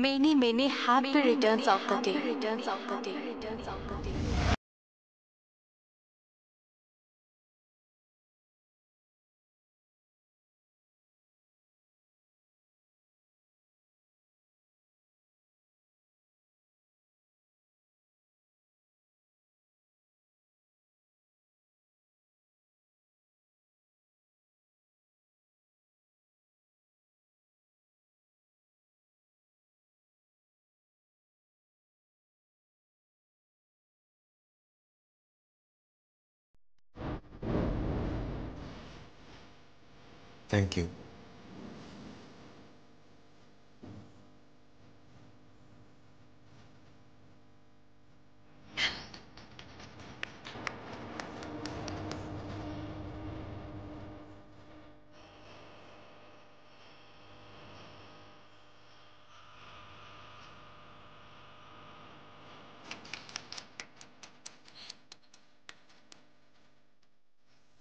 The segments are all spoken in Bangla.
Many, many happy returns of the day. Thank you.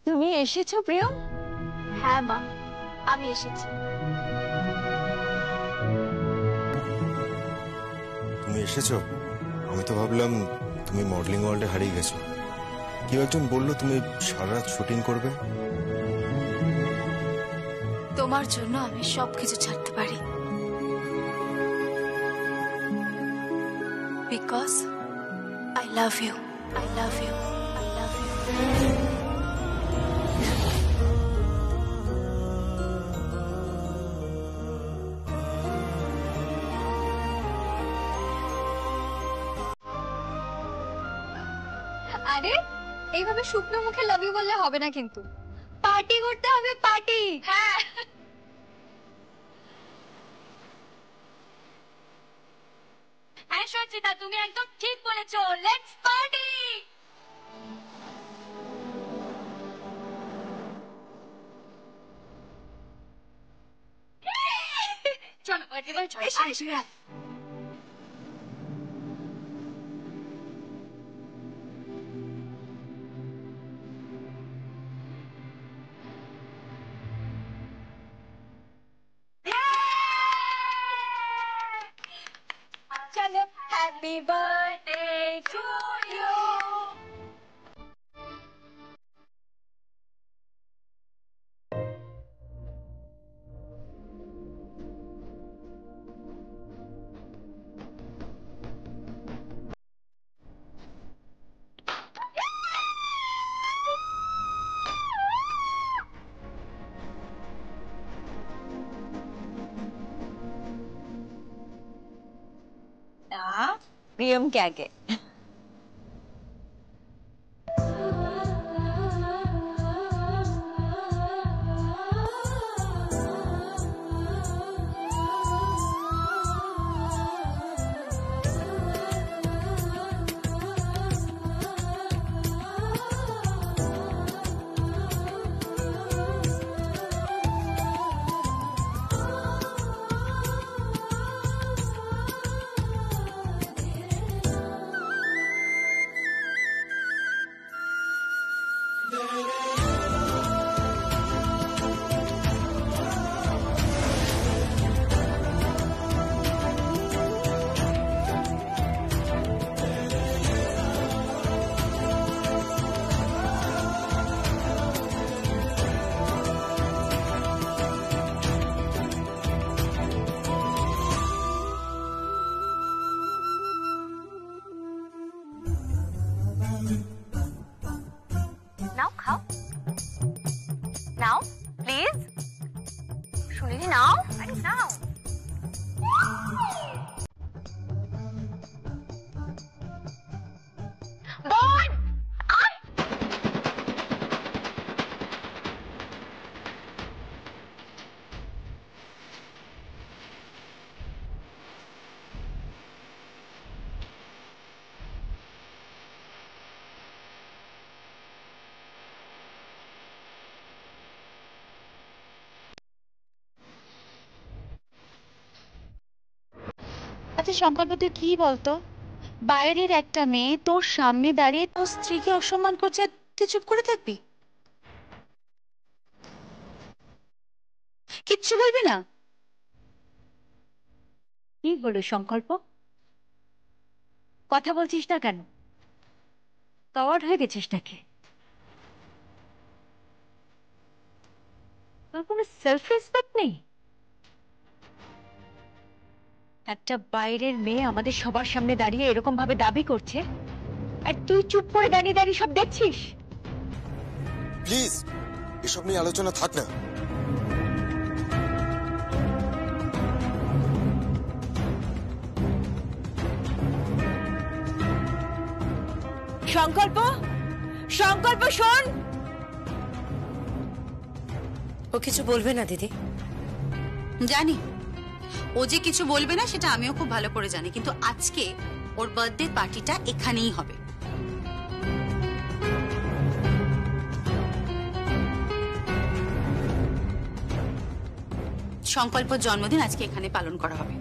তুমি এসেছো প্রিয়ম? হ্যাঁ মা, আমি এসেছি। তুমি এসেছো? আমি তো ভাবলাম তুমি মডেলিং ওয়ার্ল্ডে হারিয়ে গেছো। কেউ একজন বললো তুমি সারা রাত শুটিং করবে। তোমার জন্য আমি সবকিছু ছাড়তে পারি। Because I love you. I love you. I love you. আরে এইভাবে শুকনো মুখে লাভ ইউ বললে হবে না, কিন্তু পার্টি করতে হবে, পার্টি। হ্যাঁ, হ্যাঁ সঞ্চিতা, তুমি একদম ঠিক বলেছো। Let's party. চলো পার্টি বল, চলো। চলো, হ্যাপি বার্থডে টু ইউ। না, প্রিয়মকে আগে। নাও খাও, নাও প্লিজ। শুনিনি, নাও, আরে নাও। বোন, আয়। আচ্ছা সংকল্প, তুই কি বলতো, বাইরের একটা মেয়ে তোর সামনে দাঁড়িয়ে তোর স্ত্রীকে অসম্মান করছে আর তুই চুপ করে থাকবি? কিচ্ছু বলবি না? কি হলো সংকল্প? কথা বলছিস না কেন? কাওয়ার্ড হয়ে গেছিস নাকি? তোর কোনো সেলফ রেসপেক্ট নেই? একটা বাইরের মেয়ে আমাদের সবার সামনে দাঁড়িয়ে এরকম ভাবে দাবি করছে, আর তুই চুপ করে দাঁড়িয়ে দাঁড়িয়ে সব দেখছিস। প্লিজ এসব নিয়ে আলোচনা থাক না। সংকল্প, সংকল্প শোন। ও কিছু বলবে না দিদি? জানি ও যে কিছু বলবে না সেটা আমিও খুব ভালো করে জানি, কিন্তু আজকে ওর বার্থডে পার্টিটা এখানেই হবে। সংকল্প জন্মদিন আজকে এখানে পালন করা হবে।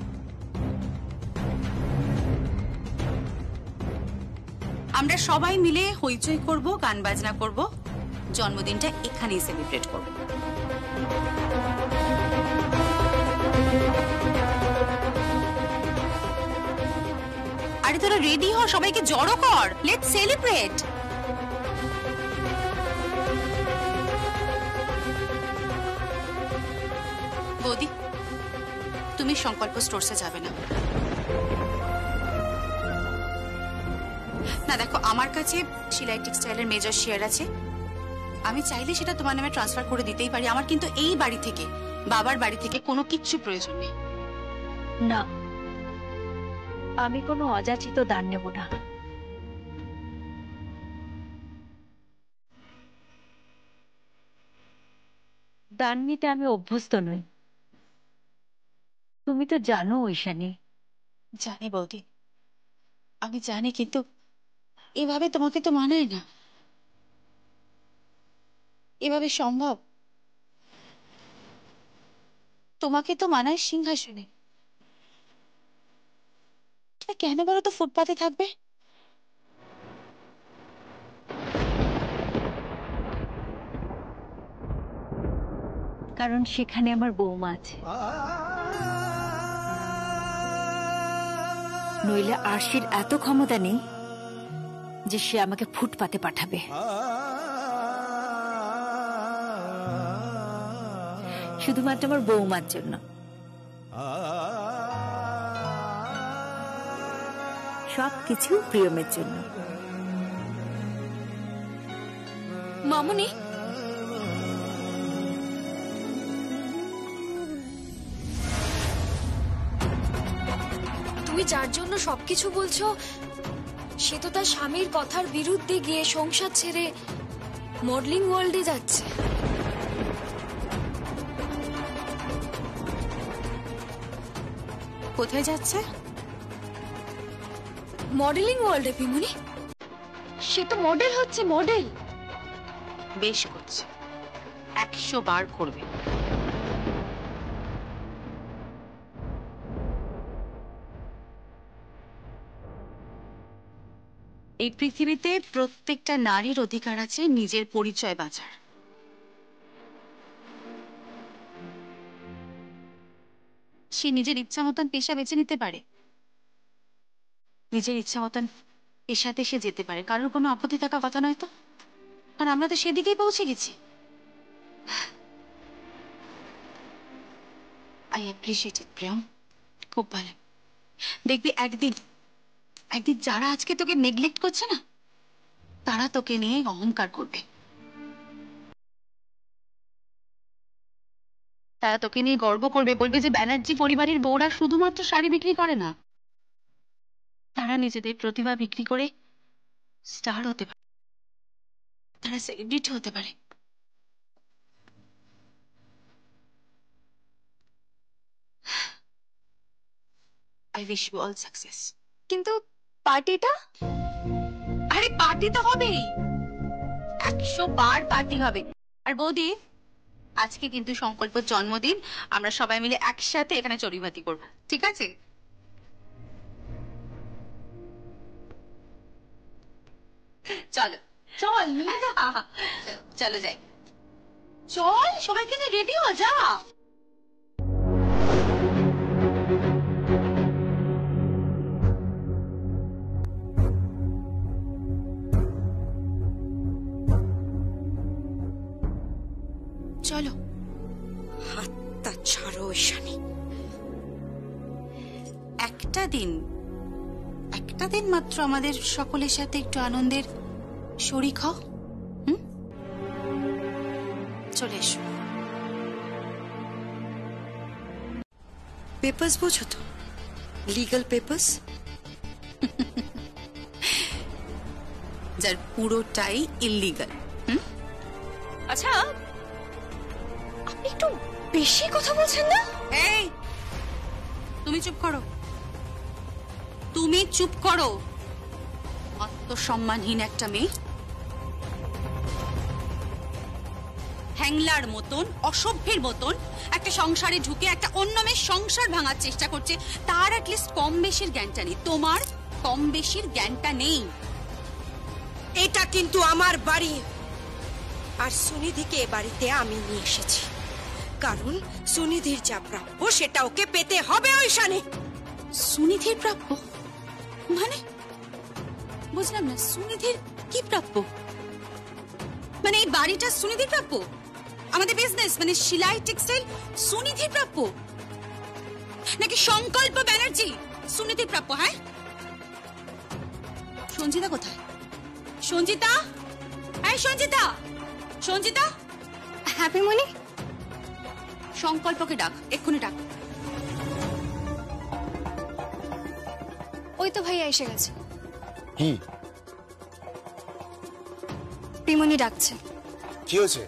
আমরা সবাই মিলে হইচই করব, গান বাজনা করব, জন্মদিনটা এখানেই সেলিব্রেট করব। আরে তোরা রেডি হ, সবাইকে জড়ো কর, লেটস সেলিব্রেট। বৌদি, তুমি সংকল্প স্টোরসে যাবে না। না দেখো, আমার কাছে শিলাই টেক্সটাইলের মেজর শেয়ার আছে, আমি চাইলে সেটা তোমার নামে ট্রান্সফার করে দিতেই পারি। আমার কিন্তু এই বাড়ি থেকে, বাবার বাড়ি থেকে কোনো কিচ্ছু প্রয়োজন নেই। না, আমি কোনো অযাচিত দান নেব না। দান নিতে আমি অভ্যস্ত নই, তুমি তো জানো ঈশানী। জানি বৌদি, আমি জানি, কিন্তু এভাবে তোমাকে তো মানায় না। এভাবে সম্ভব? তোমাকে তো মানায় সিংহাসনে, কেন বলো তো ফুটপাতে থাকবে? কারণ সেখানে আমার বৌমা আছে। নইলে আরশির এত ক্ষমতা নেই যে সে আমাকে ফুটপাতে পাঠাবে। শুধুমাত্র আমার বৌমার জন্য। সবকিছু প্রিয়মের জন্য। মামুনি, তুমি যার জন্য সবকিছু বলছো সে তো তার স্বামীর কথার বিরুদ্ধে গিয়ে সংসার ছেড়ে মডেলিং ওয়ার্ল্ডে যাচ্ছে। কোথায় যাচ্ছে? মডেলিং ওয়ার্ল্ডে পিমুনি, সে তো মডেল হচ্ছে, মডেল। বেশ করছে, 100 বার করবে। এই পৃথিবীতে প্রত্যেকটা নারীর অধিকার আছে নিজের পরিচয় বাঁচার। সে নিজের ইচ্ছা মতন পেশা বেছে নিতে পারে, নিজের ইচ্ছা মতন পেশাতে সে যেতে পারে, কারোর কোনো আপত্তি থাকা কথা নয় তো। আর আমরা তো সেদিকেই পৌঁছে গেছি। আই অ্যাপ্রিশিয়েট ইট প্রিয়ম, খুব ভালো। দেখবি একদিন একদিন যারা আজকে তোকে নেগলেক্ট করছে না, তারা তোকে নিয়ে অহংকার করবে, তারা তোকে নিয়ে গর্ব করবে, বলবে যে ব্যানার্জি পরিবারের বউরা শুধুমাত্র শাড়ি বিক্রি করে না, তারা নিজেদের প্রতিভা বিক্রি করে স্টার হতে পারে, তারা সেলিব্রিটি হতে পারে। I wish you all success. কিন্তু পার্টিটা? আরে পার্টি তো হবেই, 100 বার পার্টি হবে। আর বৌদি, আজকে কিন্তু সংকল্পর জন্মদিন, আমরা সবাই মিলে একসাথে এখানে চড়ুইভাতি করবো, ঠিক আছে? চলো চল, চলো যাই, চল সবাইকে রেডি হয়ে যা। চলো। হাতটা ছাড়ো ঈশানী। একটা দিন মাত্র আমাদের সকলের সাথে একটু আনন্দের শরিক হও। চলে এসো। পেপার্স বোঝো তো, লিগ্যাল পেপার্স, যার পুরোটাই ইল্লিগাল। আচ্ছা, আপনি একটু বেশি কথা বলছেন না? এই, তুমি চুপ করো, তুমি চুপ করো। আত্মসম্মানহীন একটা মেয়ে, হ্যাংলার মতন, অসভ্যের মতন একটা সংসারে ঢুকে একটা অন্য মেয়ের সংসার ভাঙার চেষ্টা করছে। তার অ্যাটলিস্ট কম বেশির জ্ঞানটা নেই। তোমার কম বেশির জ্ঞানটা নেই। এটা কিন্তু আমার বাড়ি, আর সুনিধিকে এ বাড়িতে আমি নিয়ে এসেছি, কারণ সুনিধির যা প্রাপ্য সেটা ওকে পেতে হবে ঈশানী। সুনিধির প্রাপ্য মানে? বুঝলাম না, সুনিধির কি প্রাপ্য? মানে এই বাড়িটা সুনিধির প্রাপ্য? আমাদের বিজনেস মানে সেলাই টেক্সটাইল সুনিধির প্রাপ্য? নাকি সংকল্প ব্যানার্জি সুনিধির প্রাপ্য? হ্যাঁ, সঞ্জিতা কোথায়? সঞ্জিতা, এই সঞ্জিতা, সঞ্জিতা। হ্যাপি মনি, সংকল্পকে ডাক, এক্ষুনি ডাক। ওই তো ভাইয়া এসে গেছে। কি প্রিমনি ডাকছে। কি হয়েছে?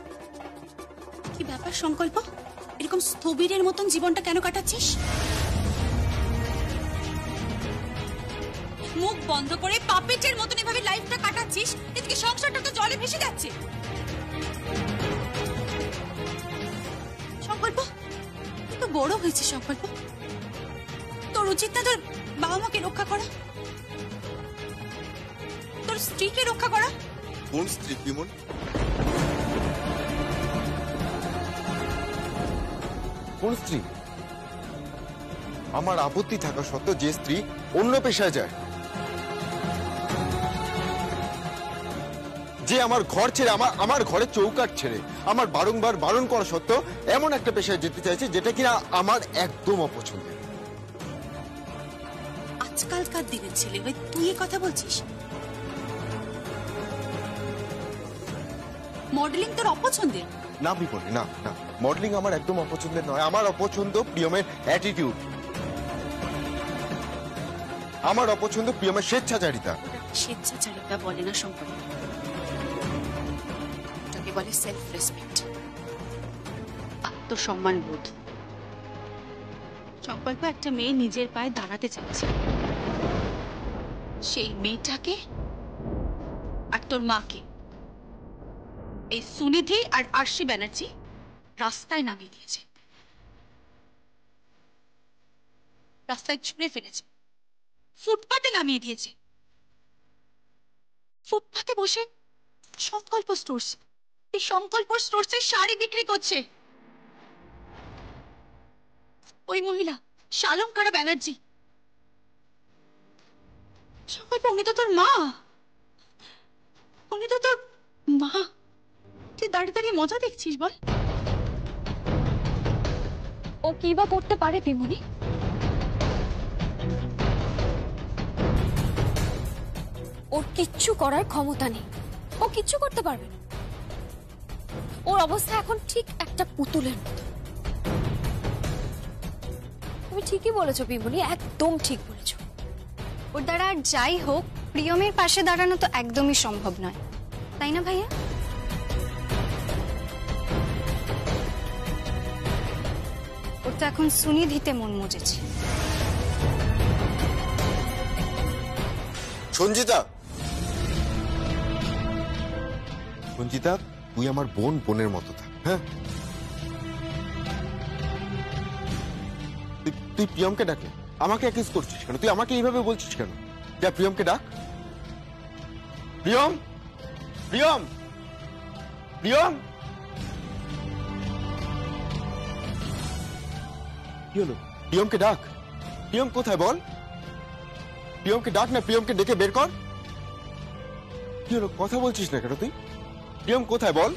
কি ব্যাপার সংকল্প? এরকম স্থবিরের মতন জীবনটা কেন কাটাচ্ছিস? মুখ বন্ধ করে পাপেটের মতন এভাবে লাইফটা কাটাচ্ছিস, এদিকে সংসারটা তো জলে ভেসে যাচ্ছে। সংকল্প, তুই তো বড় হয়েছিস সংকল্প, তোর উচিত না তোর বাবা মাকে রক্ষা করা, তোর স্ত্রীকে রক্ষা করা? কোন স্ত্রী বিমল? কোন স্ত্রী? আমার আপত্তি থাকা সত্ত্বেও যে স্ত্রী অন্য পেশায় যায়, যে আমার ঘর ছেড়ে, আমার ঘরে চৌকাঠ ছেড়ে আমার বারংবার বারণ করা সত্ত্বেও এমন একটা পেশায় যেতে চাইছে যেটা কিনা আমার একদম অপছন্দের। আজকালকার দিনের ছেলে হয়ে তুই এ কথা বলছিস? মডেলিং তোর অপছন্দের? না বিপরীত, না না, মডেলিং আমার একদম অপছন্দের নয়। আমার অপছন্দ প্রিয়মের অ্যাটিটিউড, আমার অপছন্দ প্রিয়মের স্বেচ্ছাচারিতা। স্বেচ্ছাচারিতা বলে না শঙ্কর, ওটাকে বলে সেলফ রেসপেক্ট, আত্মসম্মান বোধ। সংকল্প একটা মেয়ে নিজের পায়ে দাঁড়াতে চাইছে, সেই মেয়েটাকে আর তোর মাকে এই সুনিধি আর আরশি ব্যানার্জি রাস্তায় নামিয়ে দিয়েছে, রাস্তায় ছুঁড়ে ফেলেছে, ফুটপাতে নামিয়ে দিয়েছে। ফুটপাতে বসে সংকল্প স্টোর্স, এই সংকল্প স্টোর্সে শাড়ি বিক্রি করছে ওই মহিলা শালঙ্কারা ব্যানার্জি। সংকল্প, উনি তো তোর মা, উনি তো তোর মা। তুই দাঁড়িয়ে দাঁড়িয়ে মজা দেখছিস বল? ও কি বা করতে পারে প্রিমনি? ওর কিচ্ছু করার ক্ষমতা নেই, ও কিচ্ছু করতে পারবে না। ওর অবস্থা এখন ঠিক একটা পুতুলের মতো। তুমি ঠিকই বলেছো পিমনি, একদম ঠিক বলেছো। ওর দ্বারা আর যাই হোক, প্রিয়মের পাশে দাঁড়ানো তো একদমই সম্ভব নয়, তাই না ভাইয়া? ওর তো এখন সুনিধিতে মন মজেছে। সঞ্জিতা, সঞ্জিতা, তুই আমার বোন, বোনের মতো থাক। হ্যাঁ, তুই প্রিয়মকে ডাকলে আমাকে অ্যাকিউজ করছিস কেন? তুই আমাকে এইভাবে বলছিস কেন? যা প্রিয়মকে ডাক। প্রিয়ম, প্রিয়ম, প্রিয়ম। কি হলো? প্রিয়মকে ডাক। প্রিয়ম কোথায় বল? প্রিয়মকে ডাক না, প্রিয়মকে ডেকে বের কর। কি হলো, কথা বলছিস না কেন তুই? প্রিয়ম কোথায় বল?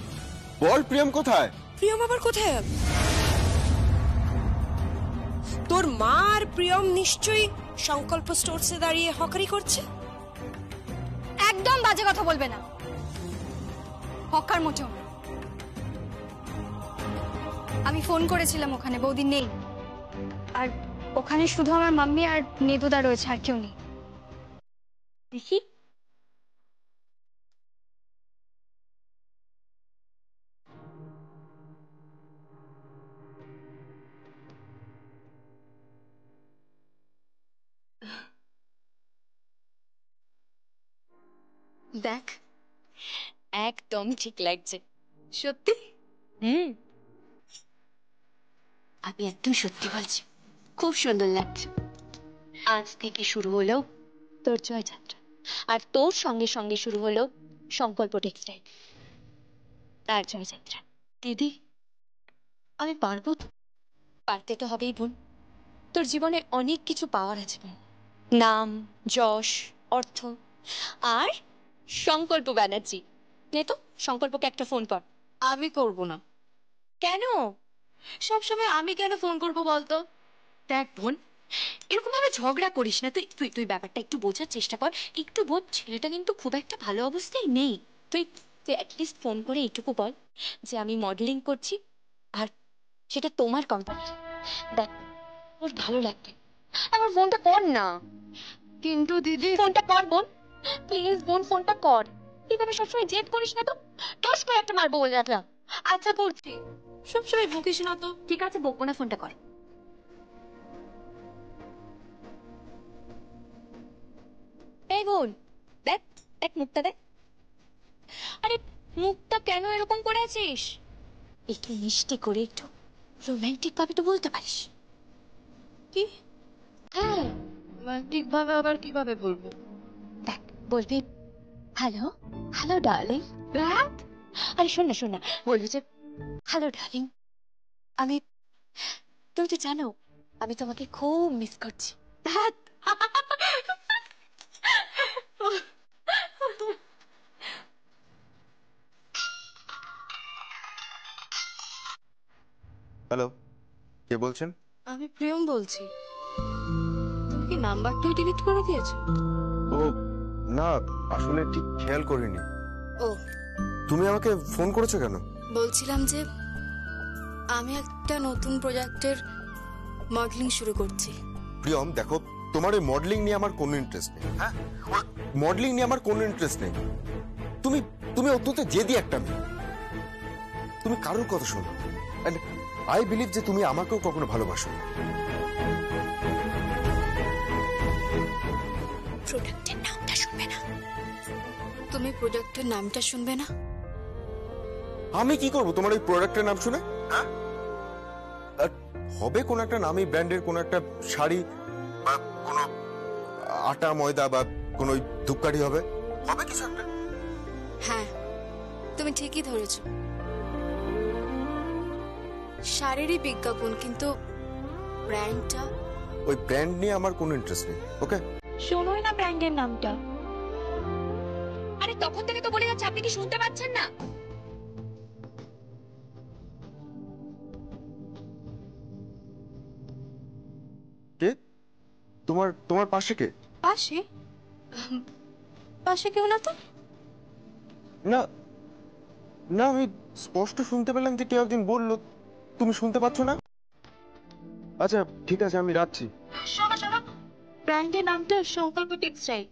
বল প্রিয়ম কোথায়? প্রিয়ম আবার কোথায় গেল? তোর মা আর প্রিয়ম নিশ্চয়ই সংকল্প স্টোরসে দাঁড়িয়ে হকারি করছে। একদম বাজে কথা বলবে না, হকার মোটেও না। আমি ফোন করেছিলাম, ওখানে বৌদি নেই, আর ওখানে শুধু আমার মাম্মি আর নেদুদা রয়েছে, আর কেউ নেই। দেখি দেখ, একদম ঠিক লাগছে। সত্যি? আমি একদম সত্যি বলছি, খুব সুন্দর লাগছে। আজ থেকে শুরু হলো তোর জয়যাত্রা, আর তোর সঙ্গে সঙ্গে শুরু হলো সংকল্প টেক্সটাইল তার জয়যাত্রা। দিদি, আমি পারবো তো? পারতে তো হবেই বোন, তোর জীবনে অনেক কিছু পাওয়ার আছে বোন। নাম, যশ, অর্থ, আর সংকল্প ব্যানার্জি। নে তো সংকল্পকে একটা ফোন কর। আমি করব না। কেন? সবসময় আমি কেন ফোন করব বলতো? দেখ বোন, এরকম ভাবে ঝগড়া করিস না। তুই তুই তুই ব্যাপারটা একটু বোঝার চেষ্টা কর, একটু বোঝ। ছেলেটা কিন্তু খুব একটা ভালো অবস্থায় নেই। তুই তুই অ্যাটলিস্ট ফোন করে এইটুকু বল যে আমি মডেলিং করছি, আর সেটা তোমার কোম্পানি। দেখ, ওর ভালো লাগবে। আমার ফোনটা কর না। কিন্তু দিদি, ফোনটা কর বোন, প্লিজ বোন, ফোনটা কর। এভাবে সবসময় জেদ করিস না তো, টস করে একটা মারবো বলে রাখলাম। আচ্ছা করছি, সবসময় বকিস না তো। ঠিক আছে, বকবো না, ফোনটা কর। এই বোন, দেখ দেখ মুখটা দেখ। আরে মুখটা কেন এরকম করে আছিস? একটু মিষ্টি করে, একটু রোমান্টিক ভাবে তো বলতে পারিস। কি? হ্যাঁ, রোমান্টিক ভাবে আবার কিভাবে বলবো? দেখ, বলবি হ্যালো, হ্যালো ডার্লিং। দেখ, আরে শোন না শোন না, বলবি যে হ্যালো ডার্লিং, আমি, তুমি তো জানো আমি তোমাকে খুব মিস করছি। ধ্যাৎ। হ্যালো, কে বলছেন? আমি প্রিয়ম বলছি। তুমি কি নাম্বারটাই ডিলিট করে দিয়েছো? ও না, আসলে ঠিক খেয়াল করিনি। ও, তুমি আমাকে ফোন করেছো কেন? বলছিলাম যে আমি একটা নতুন প্রজেক্টের মডেলিং শুরু করছি। প্রিয়ম দেখো, তোমার ওই মডেলিং নিয়ে আমার কোনো ইন্টারেস্ট নেই। হ্যাঁ, মডেলিং নিয়ে আমার কোনো ইন্টারেস্ট নেই। তুমি তুমি অত্যন্ত জেদি একটা মেয়ে। তুমি কারোর কথা শোনো, এন্ড আই বিলিভ যে তুমি আমাকেও কখনো ভালোবাসো। প্রোডাক্টের নামটা শুনবে না? তুমি প্রোডাক্টের নামটা শুনবে না? আমি কি করব তোমার ওই প্রোডাক্টের নাম শুনে? হ্যাঁ, হবে কোন একটা নামি ব্র্যান্ডের কোন একটা শাড়ি, বা কোন আটা ময়দা, বা কোন ওই ধূপকাঠি হবে, হবে কিছু একটা। হ্যাঁ, তুমি ঠিকই ধরেছ। শাড়িরই বিজ্ঞাপন, কিন্তু ব্র্যান্ডটা? ওই ব্র্যান্ড নিয়ে আমার কোনো ইন্টারেস্ট নেই। ওকে, শোনোই না ব্র্যান্ডের নামটা। আরে তখন থেকে তো বলে যাচ্ছে, আপনি কি শুনতে পাচ্ছেন না? কে? তোমার তোমার পাশে কে? পাশে? পাশে কেউ না তো। না না, আমি স্পষ্ট শুনতে পেলাম যে কেউ একদিন বলল। তুমি শুনতে পাচ্ছ না? আচ্ছা ঠিক আছে, আমি রাখছি। শোনো শোনো, ব্র্যান্ডের নামটা সংকল্প টেক্সটাইল।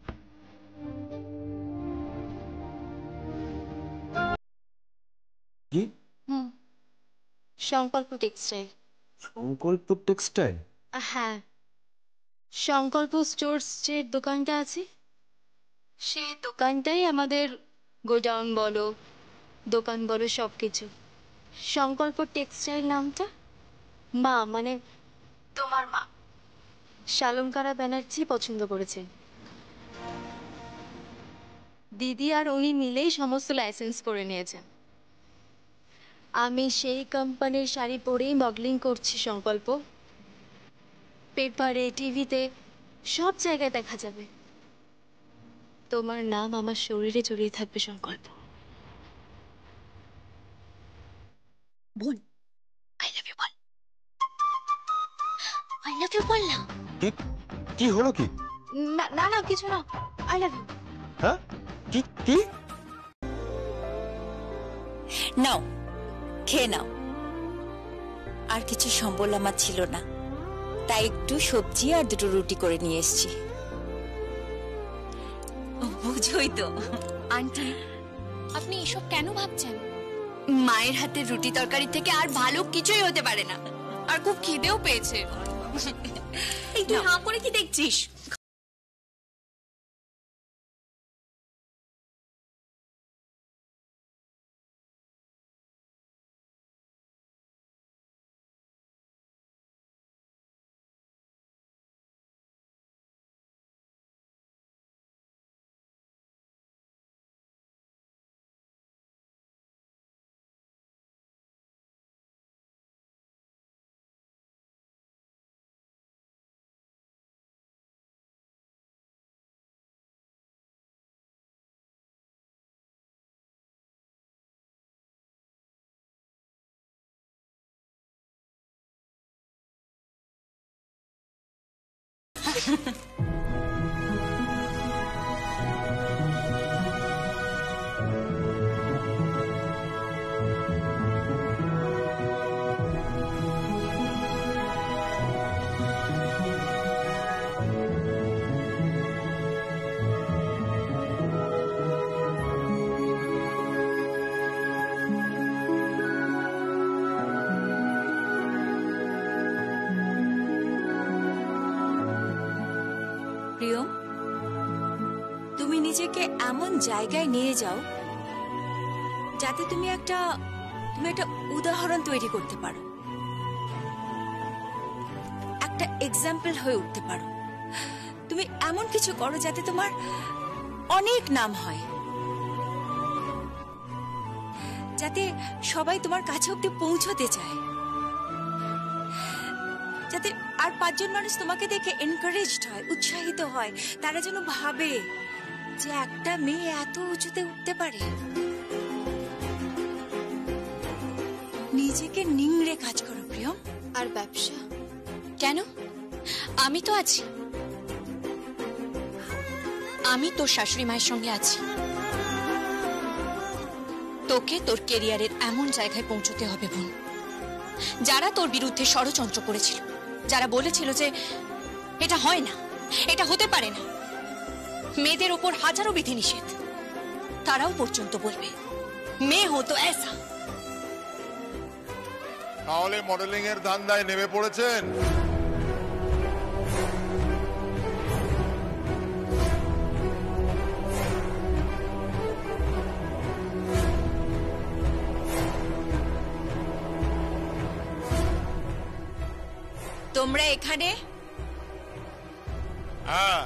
কি? হুম, সংকল্প টেক্সটাইল। সংকল্প টেক্সটাইল? হ্যাঁ, সংকল্প স্টোর্স যে দোকানটা আছে, সেই দোকানটাই আমাদের গোডাউন বলো, দোকান বলো, সবকিছু। সংকল্প টেক্সটাইল নামটা মা, মানে তোমার মা শালঙ্কারা ব্যানার্জি পছন্দ করেছেন। দিদি আর উনি মিলেই সমস্ত লাইসেন্স করে নিয়েছেন। আমি সেই কোম্পানির শাড়ি পরেই মডেলিং করছি সংকল্প। পেপারে, টিভিতে, সব জায়গায় দেখা যাবে। তোমার নাম আমার শরীরে জড়িয়ে থাকবে সংকল্প। বোন, আই লাভ ইউ বল। আই লাভ ইউ বল না। কি কি হলো কি? না না না কিছু না, আই লাভ ইউ। হ্যাঁ কি কি? নাও খেয়ে নাও। আর কিছু সম্বল আমার ছিল না, তাই একটু সবজি আর দুটো রুটি করে নিয়ে এসেছি। বুঝোই তো। আন্টি, আপনি এসব কেন ভাবছেন? মায়ের হাতের রুটি তরকারি থেকে আর ভালো কিছুই হতে পারে না। আর খুব খিদেও পেয়েছে। এই তুই হাঁ করে কি দেখছিস? প্রিয়, তুমি নিজেকে এমন জায়গায় নিয়ে যাও যাতে তুমি একটা উদাহরণ তৈরি করতে পারো, একটা এক্সাম্পল হয়ে উঠতে পারো। তুমি এমন কিছু করো যাতে তোমার অনেক নাম হয়, যাতে সবাই তোমার কাছে অব্দি পৌঁছতে চায়, যাতে আর 5 জন মানুষ তোমাকে দেখে এনকারেজড হয়, উৎসাহিত হয়। তারা যেন ভাবে যে একটা মেয়ে এত উঁচুতে উঠতে পারে। নিজেকে নিংড়ে কাজ করো প্রিয়ম। আর ব্যবসা কেন? আমি তো আছি। আমি তোর শাশুড়ি মায়ের সঙ্গে আছি। তোকে তোর কেরিয়ারের এমন জায়গায় পৌঁছতে হবে বোন। যারা তোর বিরুদ্ধে ষড়যন্ত্র করেছিল, যারা বলেছিল যে এটা হয় না, এটা হতে পারে না, মেয়েদের ওপর হাজারো বিধিনিষেধ, তারাও পর্যন্ত বলবে মেয়ে হো তো এসা। তাহলে মডেলিং এর ধান্দায় নেমে পড়েছেন? তোমরা এখানে? হ্যাঁ,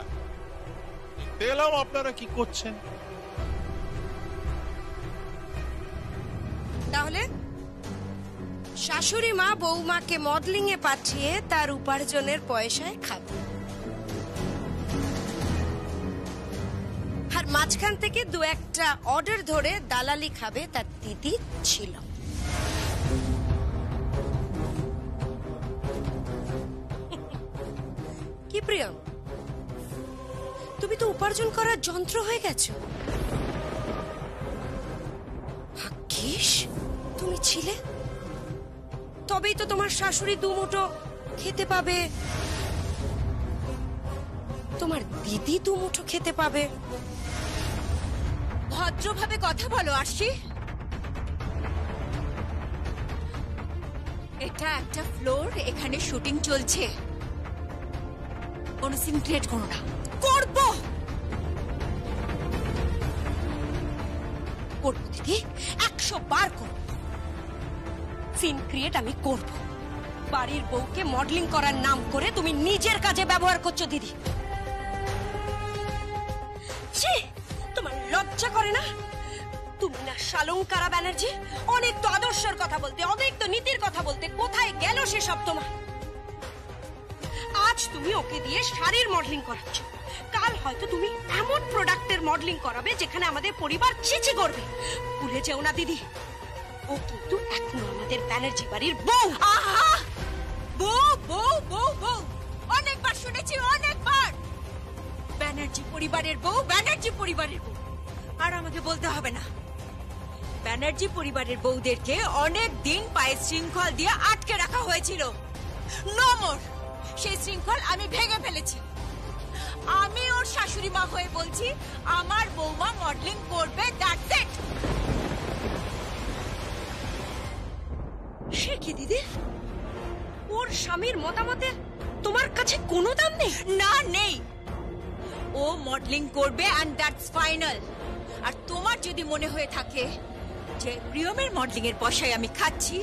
এলাম। আপনারা কি করছেন? তাহলে শাশুড়ি মা বৌমাকে মডেলিং এ পাঠিয়ে তার উপার্জনের পয়সায় খাবে, আর মাঝখান থেকে 2-1টা অর্ডার ধরে দালালি খাবে তার দিদি ছিল। কি প্রিয়ম, তুমি তো উপার্জন করার যন্ত্র হয়ে গেছো। ভাগ্যিস তুমি ছিলে, তবেই তো তোমার শাশুড়ি 2 মুঠো খেতে পাবে, তোমার দিদি 2 মুঠো খেতে পাবে। ভদ্রভাবে কথা বলো আরশি। এটা একটা ফ্লোর, এখানে শুটিং চলছে। কোনো সিন ক্রিয়েট করো না। করবো দিদি, 100 বার করবো। সিন ক্রিয়েট আমি করব। বাড়ির বউকে মডেলিং করার নাম করে তুমি নিজের কাজে ব্যবহার করছো দিদি। ছি, তোমার লজ্জা করে না? তুমি না শালঙ্কারা ব্যানার্জি, অনেক তো আদর্শের কথা বলতে, অনেক তো নীতির কথা বলতে, কোথায় গেল সেসব তোমার? আজ তুমি ওকে দিয়ে শাড়ির মডেলিং করাচ্ছ, কাল হয়তো তুমি এমন প্রোডাক্টের মডেলিং করাবে যেখানে আমাদের পরিবার চিচি করবে। ভুলে যেও না দিদি, ও কিন্তু এখন আমাদের ব্যানার্জি বাড়ির বউ। আহা! বউ বউ বউ বউ অনেকবার শুনেছি, অনেকবার। ব্যানার্জি পরিবারের বউ, ব্যানার্জি পরিবারের বউ। আর আমাকে বলতে হবে না, ব্যানার্জি পরিবারের বউদেরকে অনেক দিন পায়ে শৃঙ্খল দিয়ে আটকে রাখা হয়েছিল। No more. সেই শৃঙ্খল আমি ভেঙে ফেলেছি। আমি ওর শাশুড়ি মা হয়ে বলছি, আমার বৌমা মডেলিং করবে, দ্যাটস ইট। সে কি দিদি, ওর স্বামীর মতামতে তোমার কাছে কোনো দাম নেই? না, নেই। ও মডেলিং করবে এন্ড দ্যাটস ফাইনাল। আর তোমার যদি মনে হয়ে থাকে যে প্রিয়মের মডেলিং এর পয়সায় আমি খাচ্ছি,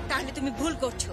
তাহলে তুমি ভুল করছো।